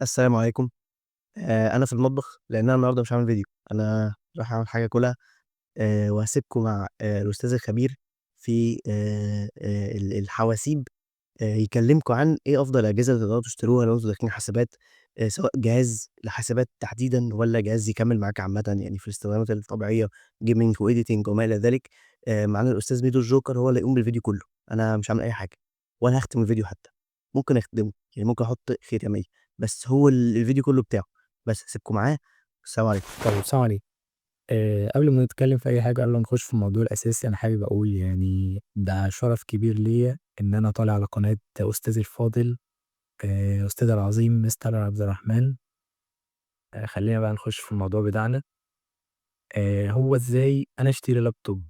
السلام عليكم. أنا في المطبخ لإن أنا النهارده مش هاعمل فيديو، أنا رايح أعمل حاجة آكلها. وهاسيبكم مع الأستاذ الخبير في الحواسيب. يكلمكم عن إيه أفضل الأجهزة اللي تقدروا تشتروها لو أنتم داخلين حاسبات، سواء جهاز لحاسبات تحديدًا والّا جهاز يكمّل معاك عامةً يعني في الاستخدامات الطبيعية gaming وediting وما إلى ذلك. معانا الأستاذ ميدو الجوكر هو اللي هيقوم بالفيديو كلّه، أنا مش هاعمل أي حاجة ولا هاختم الفيديو حتى، ممكن أختمه، يعني ممكن أحط ختامية، بس هو الفيديو كلّه بتاعه. بس هاسيبكم معاه، والسلام عليكم. طيب السلام عليكم. قبل ما نتكلم في أي حاجة، قبل ما نخش في الموضوع الأساسي، أنا حابب أقول يعني ده شرف كبير ليّا إن أنا طالع على قناة أستاذي الفاضل، أستاذي العظيم مستر عبد الرحمن. خلّينا بقى نخش في الموضوع بتاعنا. هو إزاي أنا أشتري لابتوب؟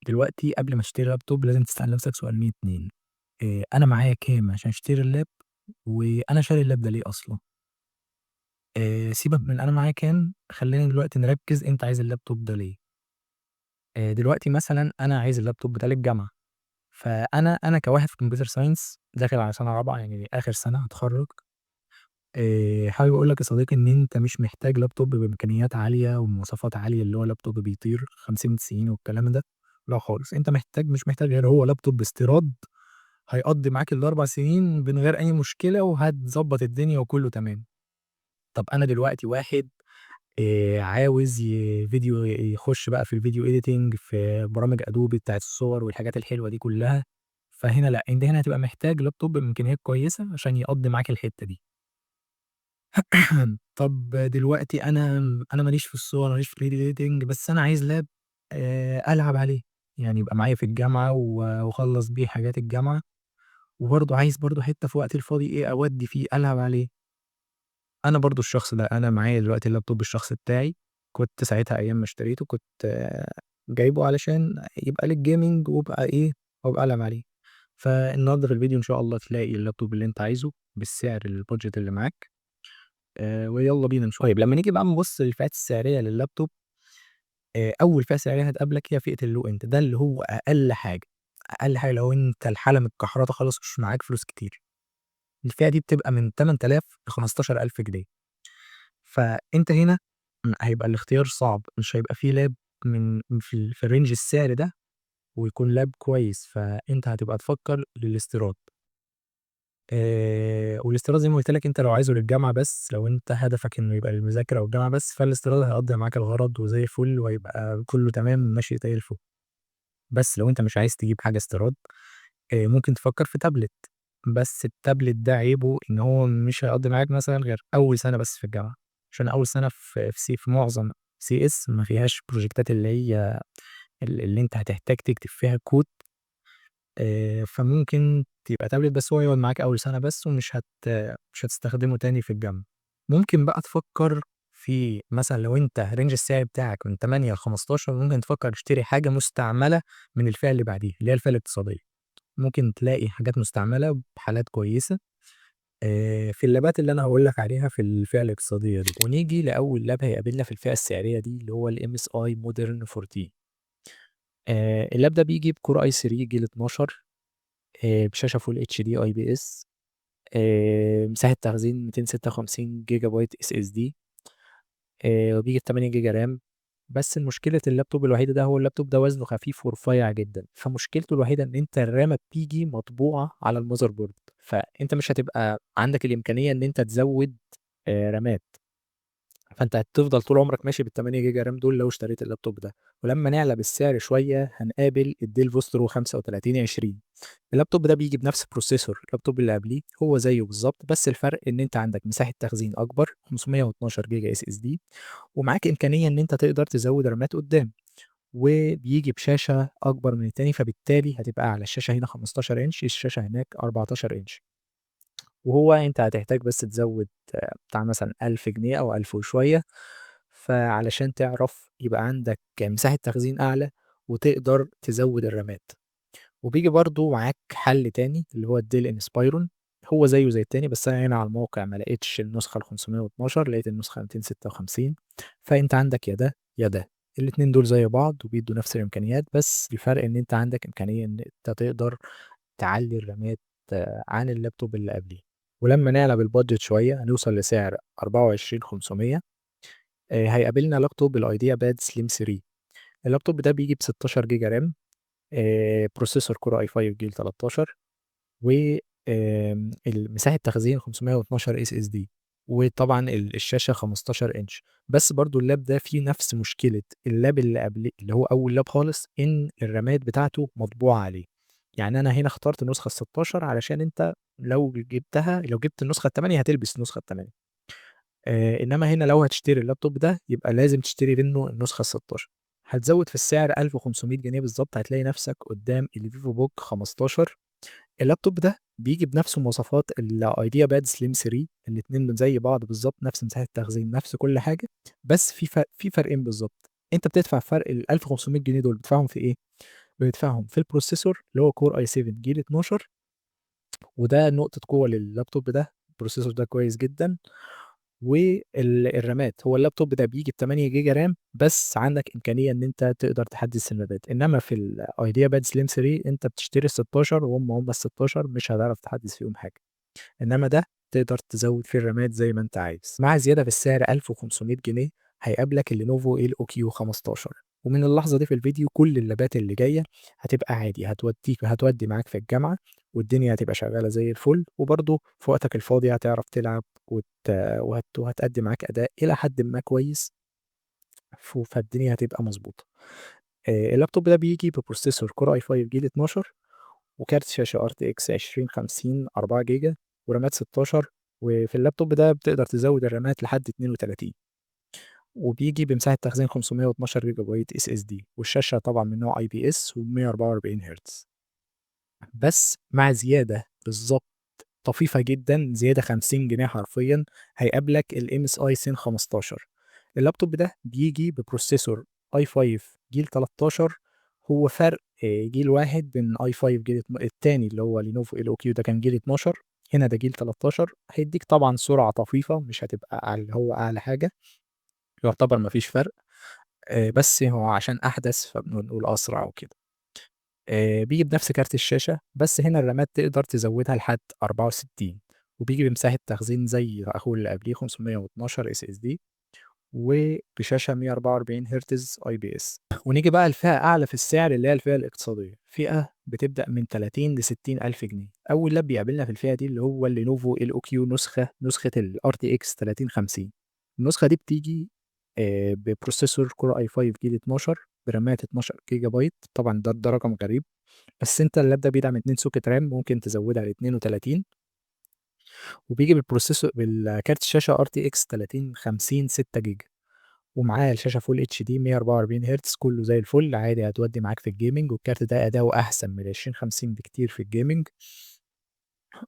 دلوقتي قبل ما أشتري لابتوب لازم تسأل نفسك سؤال من 2. أنا معايا كام عشان أشتري اللاب، وأنا شاري اللاب ده ليه أصلًا؟ سيبك من أنا معايا كام، خلّينا دلوقتي نركّز أنت عايز اللابتوب ده ليه؟ دلوقتي مثلًا أنا عايز اللابتوب ده للجامعة. فأنا كواحد في computer science داخل على سنة رابعة، يعني آخر سنة هاتخرّج. حابب أقول لك يا صديقي إن أنت مش محتاج لابتوب بإمكانيات عالية ومواصفات عالية، اللي هو لابتوب بيطير 50 90 والكلام ده، لا خالص. أنت مش محتاج غير هو لابتوب استيراد، هيقضّي معاك ال4 سنين من غير أي مشكلة وهتضبّط الدنيا وكُلّه تمام. طَب أنا دلوقتي واحد عاوز فيديو يخش بقى في الvideo editing في برامج Adobe بتاعة الصور والحاجات الحلوة دي كلّها. فهنا لأ، أنت هنا هتبقى محتاج لابتوب بإمكانيات كويسة عشان يقضّي معاك الحتّة دي. طب دلوقتي أنا ما ليش في الصور، ما ليش في الvideo editing، بس أنا عايز لاب ألعب عليه، يعني يبقى معايا في الجامعة واخلّص بيه حاجات الجامعة، وبرضه عايز برضه حتّة في وقتي الفاضي أودّي فيه ألعب عليه. أنا برضه الشخص ده، أنا معايا دلوقتي اللابتوب الشخصي بتاعي، كنت ساعتها أيام ما اشتريته كنت جايبه علشان يبقى للgaming وأبقى ألعب عليه. فالنهارده في الفيديو إن شاء الله تلاقي اللابتوب اللي أنت عايزه بالسعر البادجت اللي معاك. ويالّا بينا نشوف. طيب لمّا نيجي بقى نبُص للفئات السعرية لللابتوب، أول فئة سعرية هتقابلك هي فئة الlow end، ده اللي هو أقل حاجة، أقل حاجة لو أنت الحالة متكحرطة خالص مش معاك فلوس كتير. الفئة دي بتبقى من 8000 ل15,000 جنيه. فأنت هنا هيبقى الاختيار صعب، مش هيبقى في لاب في الrange السعر ده ويكون لاب كويس، فأنت هتبقى تفكّر للاستيراد. والاستيراد زي ما قُلت لك أنت لو عايزه للجامعة بس، لو أنت هدفك إنه يبقى للمذاكرة والجامعة بس، فالاستيراد هيقضّي معاك الغرض وزي الفل وهيبقى كُلّه تمام ماشي زي الفل. بس لو أنت مش عايز تجيب حاجة استيراد، ممكن تفكّر في تابلت، بس التابلت ده عيبه إن هو مش هيقضّي معاك مثلًا غير أول سَنة بس في الجامعة، عشان أول سَنة في معظم CS ما فيهاش بروجيكتات اللي هي اللي أنت هتحتاج تكتب فيها كود. فممكن تبقى تابلت بس هو يقعد معاك أول سَنة بس مش هتستخدمه تاني في الجامعة. ممكن بقى تفكّر في مثلًا لو أنت range السعر بتاعك من 8 ل15 ممكن تفكّر تشتري حاجة مستعملة من الفئة اللي بعديها، اللي هي الفئة الاقتصادية. ممكن تلاقي حاجات مستعملة بحالات كويسة في اللابات اللي أنا هاقول لك عليها في الفئة الاقتصادية دي. ونيجي لأول لاب هيقابلنا في الفئة السعرية دي اللي هو الMSI Modern 14. اللاب ده بييجي بCore i3 جيل 12، بشاشة Full HD IPS، مساحة تخزين 256 جيجا بايت SSD، وبييجي ب8 جيجا رام. بس مشكلة اللابتوب الوحيدة ده هو اللابتوب ده وزنه خفيف ورفيّع جدًا، فمشكلته الوحيدة إن أنت الرامة بتيجي مطبوعة على الmother board، فأنت مش هتبقى عندك الإمكانية إن أنت تزوّد رامات. فأنت هتفضل طول عمرك ماشي بال8 جيجا رام دول لو اشتريت اللابتوب ده. ولمّا نعلى بالسعر شوية هنقابل الDell Vostro 3520. اللابتوب ده بييجي بنفس بروسيسور اللابتوب اللي قبليه، هو زيه بالضبط، بس الفرق إن أنت عندك مساحة تخزين أكبر 512 جيجا SSD، ومعاك إمكانية إن أنت تقدر تزوّد رامات قدّام. وبييجي بشاشة أكبر من التاني، فبالتالي هتبقى على الشاشة هنا 15 إنش، الشاشة هناك 14 إنش. وهو أنت هتحتاج بس تزوّد بتاع مثلًا 1000 جنيه أو 1000 وشوية، فعلشان تعرف يبقى عندك مساحة تخزين أعلى وتقدر تزوّد الرامات. وبييجي برضه معاك حل تاني اللي هو الDell Inspiron، هو زيه زي التاني بس أنا هنا على الموقع ما لقيتش النسخة ال512، لقيت النسخة 256. فأنت عندك يا ده يا ده، الاتنين دول زي بعض وبيدّوا نفس الإمكانيات، بس الفرق إن أنت عندك إمكانية إن أنت تقدر تعلّي الرامات عن اللابتوب اللي قبليه. ولمّا نعلى بالبادجت شوية هنوصل لسعر 24,500 هيقابلنا لابتوب الIdea Pad Slim 3. اللابتوب ده بييجي ب16 جيجا رام، بروسيسور Core i5 جيل 13، و مساحة تخزين 512 SSD، وطبعًا الشاشة 15 إنش. بس برضه اللاب ده فيه نفس مشكلة اللاب اللي قبل اللي هو أول لاب خالص، إن الرامات بتاعته مطبوعة عليه. يعني أنا هنا اخترت النسخة ال16 علشان أنت لو جبت النسخة ال8 هتلبس النسخة ال8. إنما هنا لو هتشتري اللابتوب ده يبقى لازم تشتري منه النسخة ال16. هتزوّد في السعر 1500 جنيه بالضبط، هتلاقي نفسك قدّام الVivoBook 15. اللابتوب ده بييجي بنفس مواصفات الIdeaPad Slim 3، الاتنين زي بعض بالضبط، نفس مساحة التخزين، نفس كل حاجة، بس في فرقين بالضبط. أنت بتدفع فرق ال1500 جنيه دول بتدفعهم في إيه؟ بتدفعهم في البروسيسور اللي هو Core i7 جيل 12، وده نقطة قوة لللابتوب ده، البروسيسور ده كويس جدًا. الرامات، هو اللابتوب ده بييجي ب8 جيجا رام، بس عندك إمكانية إن أنت تقدر تحدّث الرامات، إنما في الIdeaPad Slim 3 أنت بتشتري ال16 وهُم ال16 مش هتعرف تحدّث فيهم حاجة، إنما ده تقدر تزوّد فيه الرامات زي ما أنت عايز. مع زيادة في السعر 1500 جنيه هيقابلك الLenovo LOQ 15. ومن اللحظة دي في الفيديو كل اللابات اللي جاية هتبقى عادي، هتودّي معاك في الجامعة، والدنيا هتبقى شغالة زي الفل، وبرضه في وقتك الفاضي هتعرف تلعب وهتأدّي معاك أداء إلى حدٍ ما كويس، فالدنيا هتبقى مضبوطة. اللابتوب ده بييجي ببروسيسور Core i5 جيل 12، وكارت شاشة RTX 2050 4 جيجا، ورامات 16. وفي اللابتوب ده بتقدر تزوّد الرامات لحد 32، وبييجي بمساحة تخزين 512 جيجا بايت SSD، والشاشة طبعًا من نوع IPS و144 هرتز. بس مع زيادة بالضبط طفيفة جدًا، زيادة 50 جنيه حرفيًا، هيقابلك الMSI Zen 15. اللابتوب ده بييجي ببروسيسور i5 جيل 13، هو فرق جيل واحد بين i5 جيل التاني اللي هو Lenovo LOQ ده كان جيل 12، هنا ده جيل 13. هيدّيك طبعًا سرعة طفيفة، مش هتبقى اللي هو أعلى حاجة، يعتبر ما فيش فرق، بس هو عشان أحدث فبنقول أسرع وكده. بييجي بنفس كارت الشاشة، بس هنا الرامات تقدر تزوّدها لحد 64، وبييجي بمساحة تخزين زي أخوه اللي قبليه 512 SSD، وبشاشة 144 هرتز IPS. ونيجي بقى لفئة أعلى في السعر اللي هي الفئة الاقتصادية، فئة بتبدأ من 30 ل60 ألف جنيه. أول لاب بيقابلنا في الفئة دي اللي هو الLenovo LOQ نسخة الRTX 3050. النسخة دي بتيجي ببروسيسور Core i5 جيل 12 برامات 12 جيجا بايت، طبعًا ده رقم غريب، بس أنت اللاب ده بيدعم 2 سوكت رام ممكن تزوّدها ل32، وبييجي بالكارت الشاشة RTX 3050 6 جيجا، ومعاه الشاشة Full HD 144 هرتز، كلّه زي الفل عادي هتودّي معاك في الgaming، والكارت ده أداؤه أحسن من ال2050 بكتير في الgaming،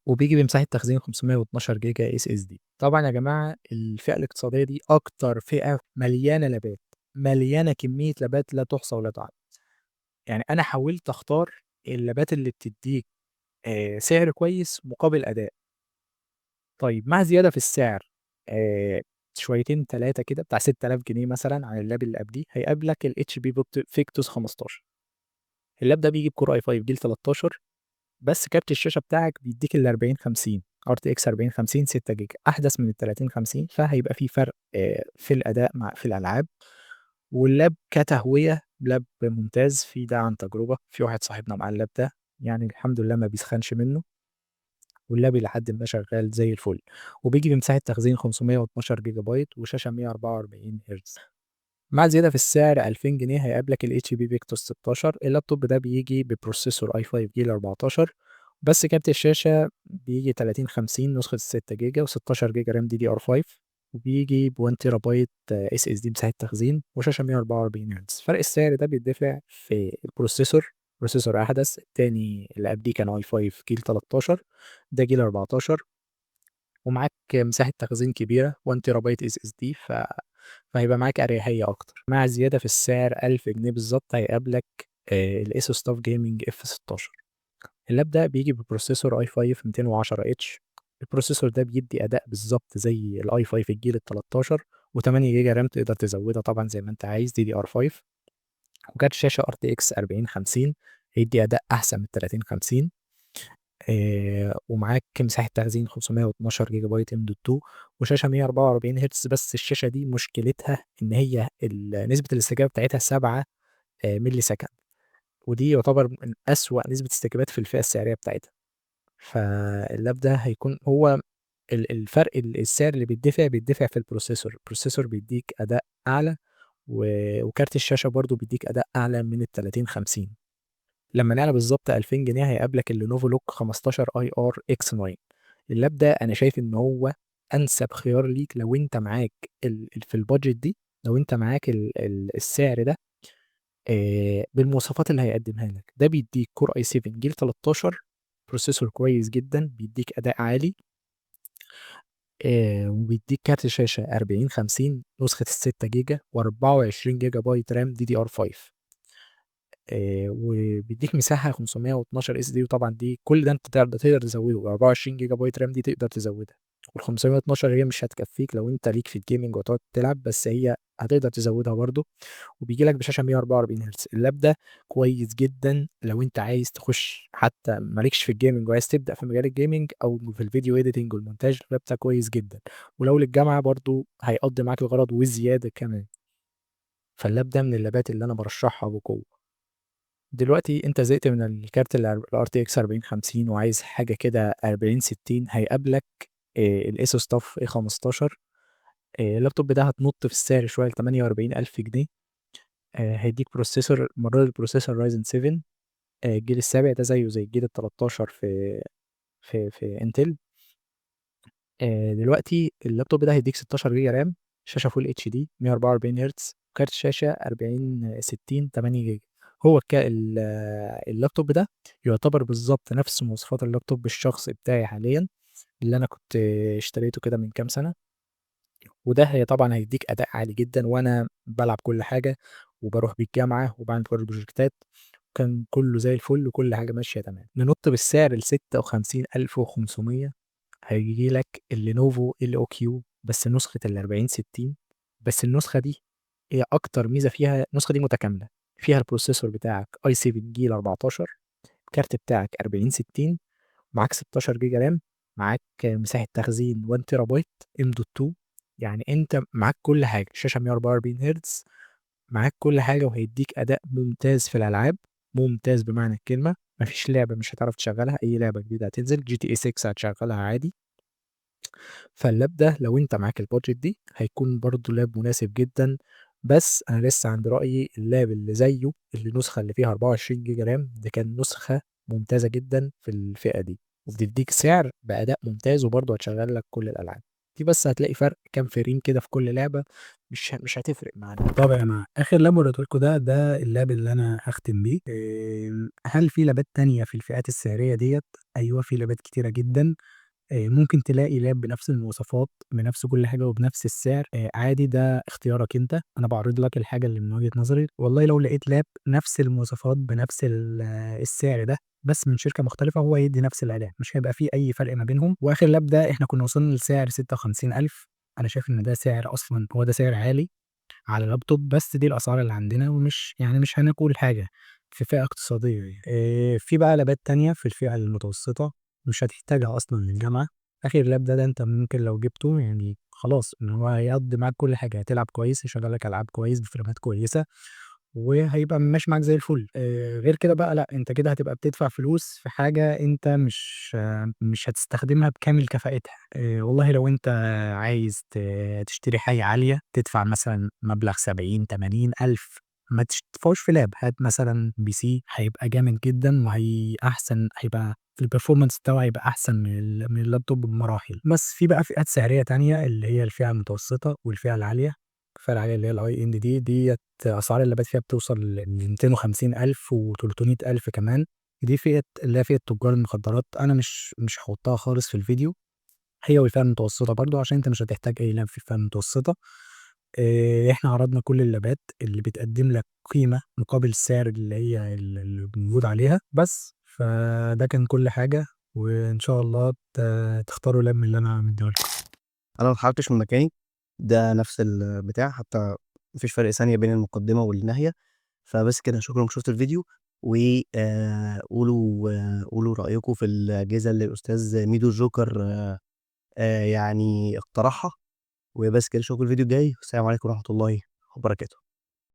وبييجي بمساحة تخزين 512 جيجا SSD. طبعًا يا جماعة الفئة الاقتصادية دي أكتر فئة مليانة لابات، مليانة كمية لابات لا تُحصى ولا تعد. يعني أنا حاولت أختار اللابات اللي بتدّيك سعر كويس مقابل أداء. طيب مع زيادة في السعر آآ شويتين 3 كده بتاع 6000 جنيه مثلًا عن اللاب اللي قبليه، هيقابلك الHP Victus 15. اللاب ده بييجي بCore i5 جيل 13، بس كارت الشاشة بتاعك بيدّيك ال4050 RTX 4050 6 جيجا، أحدث من ال3050، فهيبقى في فرق في الأداء في الألعاب. واللاب كتهوية لاب ممتاز، ده عن تجربة، في واحد صاحبنا معاه اللاب ده، يعني الحمد لله ما بيسخنش منه، واللاب إلى حدٍ ما شغال زي الفل، وبييجي بمساحة تخزين 512 جيجا بايت، وشاشة 144 هرتز. مع زيادة في السعر 2000 جنيه هيقابلك الHP Victus 16. اللابتوب ده بييجي ببروسيسور i5 جيل 14، بس كارت الشاشة بييجي 3050 نسخة ال6 جيجا و16 جيجا رام DDR5، وبييجي ب1 تيرا بايت SSD مساحة تخزين، وشاشة 144 هرتز. فرق السعر ده بيتدفع في البروسيسور، بروسيسور أحدث، التاني اللي قبليه كان i5 جيل 13، ده جيل 14، ومعاك مساحة تخزين كبيرة 1 تيرا بايت SSD، فهيبقى معاك أريحية أكتر. مع زيادة في السعر 1000 جنيه بالضبط هيقابلك الAsus TUF Gaming F16. اللاب ده بييجي ببروسيسور i5 210H. البروسيسور ده بيدّي أداء بالضبط زي الi5 الجيل ال13، و8 جيجا رام تقدر تزوّدها طبعًا زي ما أنت عايز DDR5، وكارت شاشة RTX 4050 هيدّي أداء أحسن من ال3050. ومعاك مساحة تخزين 512 جيجا بايت M.2 وشاشة 144 هرتز. بس الشاشة دي مشكلتها إن هي نسبة الاستجابة بتاعتها 7 ملي سكند، ودي يعتبر من أسوأ نسبة استجابات في الفئة السعرية بتاعتها. فاللاب ده هيكون هو الفرق السعر اللي بيدفع في البروسيسور بيديك أداء أعلى، وكارت الشاشة برضو بيديك أداء أعلى من ال 3050. لما نعلى بالظبط 2000 جنيه هيقابلك اللينوفو لوك 15 اي ار اكس 9. اللاب ده انا شايف ان هو انسب خيار ليك لو انت معاك في البادجت دي، لو انت معاك السعر ده. بالمواصفات اللي هيقدمها لك ده بيديك كور اي 7 جيل 13، بروسيسور كويس جدا بيديك اداء عالي. وبيديك كارت شاشة 4050 نسخة ال 6 جيجا و24 جيجا بايت رام دي دي ار 5. وبيديك مساحة 512 اس دي، وطبعا دي كل ده انت تقدر تزوده، 24 جيجا بايت رام دي تقدر تزودها. وال 512 هي مش هتكفيك لو انت ليك في الجيمنج وتقعد تلعب، بس هي هتقدر تزودها برضه. وبيجي لك بشاشة 144 هرتز. اللاب ده كويس جدا لو انت عايز تخش حتى مالكش في الجيمنج وعايز تبدأ في مجال الجيمنج او في الفيديو اديتنج والمونتاج، اللاب ده كويس جدا. ولو للجامعة برضه هيقضي معاك الغرض وزيادة كمان. فاللاب ده من اللابات اللي انا برشحها بقوة. دلوقتي انت زهقت من الكارت ال RTX 4050 وعايز حاجة كده 4060، هيقابلك الاسوس تاف A15. اللابتوب ده هتنط في السعر شوية ل 48,000 جنيه. هيديك بروسيسور، مرة البروسيسور رايزن 7 الجيل السابع، ده زيه زي الجيل ال 13 في انتل. دلوقتي اللابتوب ده هيديك 16 جيجا رام، شاشة فول اتش دي 144 هرتز، كارت شاشة 4060 8 جيجا. هو اللابتوب ده يعتبر بالظبط نفس مواصفات اللابتوب الشخصي بتاعي حاليا، اللي انا كنت اشتريته كده من كام سنة. وده هي طبعا هيديك اداء عالي جدا، وانا بلعب كل حاجة وبروح بالجامعة وبعمل كل البروجكتات. كان كله زي الفل وكل حاجة ماشية تمام. ننط بالسعر ل 56,500، هيجي لك اللينوفو ال او كيو بس نسخة ال 4060. بس النسخة دي هي أكتر ميزة فيها، النسخة دي متكاملة. فيها البروسيسور بتاعك اي 7 جيل 14، الكارت بتاعك 4060، معاك 16 جيجا رام، معاك مساحة تخزين 1 تيرا بايت ام دوت 2. يعني انت معاك كل حاجة، شاشة 144 هرتز، معاك كل حاجة. وهيديك أداء ممتاز في الألعاب، ممتاز بمعنى الكلمة. مفيش لعبة مش هتعرف تشغلها، أي لعبة جديدة هتنزل جي تي اي 6 هتشغلها عادي. فاللاب ده لو انت معاك البادجت دي هيكون برضو لاب مناسب جدا. بس انا لسه عند رأيي اللاب اللي زيه، اللي النسخة اللي فيها 24 جيجا رام، ده كان نسخة ممتازة جدا في الفئة دي، وبتديك سعر بأداء ممتاز، وبرضه هتشغل لك كل الألعاب دي. بس هتلاقي فرق كام فريم كده في كل لعبة، مش هتفرق معانا. طب يا جماعة، آخر لاب وريته لكم ده اللاب اللي أنا هختم بيه. هل في لابات تانية في الفئات السعرية ديت؟ أيوه، في لابات كتيرة جدا. ممكن تلاقي لاب بنفس المواصفات، بنفس كل حاجة، وبنفس السعر. عادي، ده اختيارك انت. انا بعرض لك الحاجة اللي من وجهة نظري. والله لو لقيت لاب نفس المواصفات بنفس السعر ده بس من شركة مختلفة، هو هيدي نفس الأداء، مش هيبقى فيه أي فرق ما بينهم. وآخر لاب ده احنا كنا وصلنا لسعر 56,000. أنا شايف إن ده سعر، أصلا هو ده سعر عالي على لابتوب، بس دي الأسعار اللي عندنا، ومش يعني مش هنقول حاجة في فئة اقتصادية يعني. في بقى لابات تانية في الفئة المتوسطة مش هتحتاجها أصلا للجامعة. آخر لاب ده أنت ممكن لو جبته يعني خلاص إن هو هيقضي معاك كل حاجة، هتلعب كويس، يشغل لك ألعاب كويس بفريمات كويسة، وهيبقى ماشي معاك زي الفل. غير كده بقى لأ، أنت كده هتبقى بتدفع فلوس في حاجة أنت مش هتستخدمها بكامل كفاءتها. والله لو أنت عايز تشتري حاجة عالية، تدفع مثلًا مبلغ 70، 80 ألف، ما تدفعوش في لاب. هات مثلًا PC هيبقى جامد جدًا، أحسن، هيبقى الperformance بتاعه هيبقى أحسن من اللابتوب بمراحل. بس في بقى فئات سعرية تانية، اللي هي الفئة المتوسطة والفئة العالية. الفئة العالية اللي هي الhigh end ديّة أسعار اللابات فيها بتوصل ل250,000 و300,000 كمان. دي فئة اللي هي فئة تجار المخدرات. أنا مش هاحطها خالص في الفيديو. هي والفئة المتوسطة برضه، عشان أنت مش هتحتاج أي لاب في الفئة المتوسطة. إحنا عرضنا كل اللابات اللي بتقدم لك قيمة مقابل السعر اللي هي اللي موجود عليها بس. فده كان كل حاجة، وإن شاء الله تختاروا لاب من اللي أنا مديه لكم. أنا ما اتحركتش من مكاني، ده نفس البتاع، حتى ما فيش فرق ثانية بين المقدمة والنهاية. فبس كده، شكرًا إنك شُفت الفيديو. و قولوا رأيكم في الأجهزة اللي الأستاذ ميدو الجوكر يعني اقترحها، وبس كده أشوفكم الفيديو الجاي، والسلام عليكم ورحمة الله وبركاته.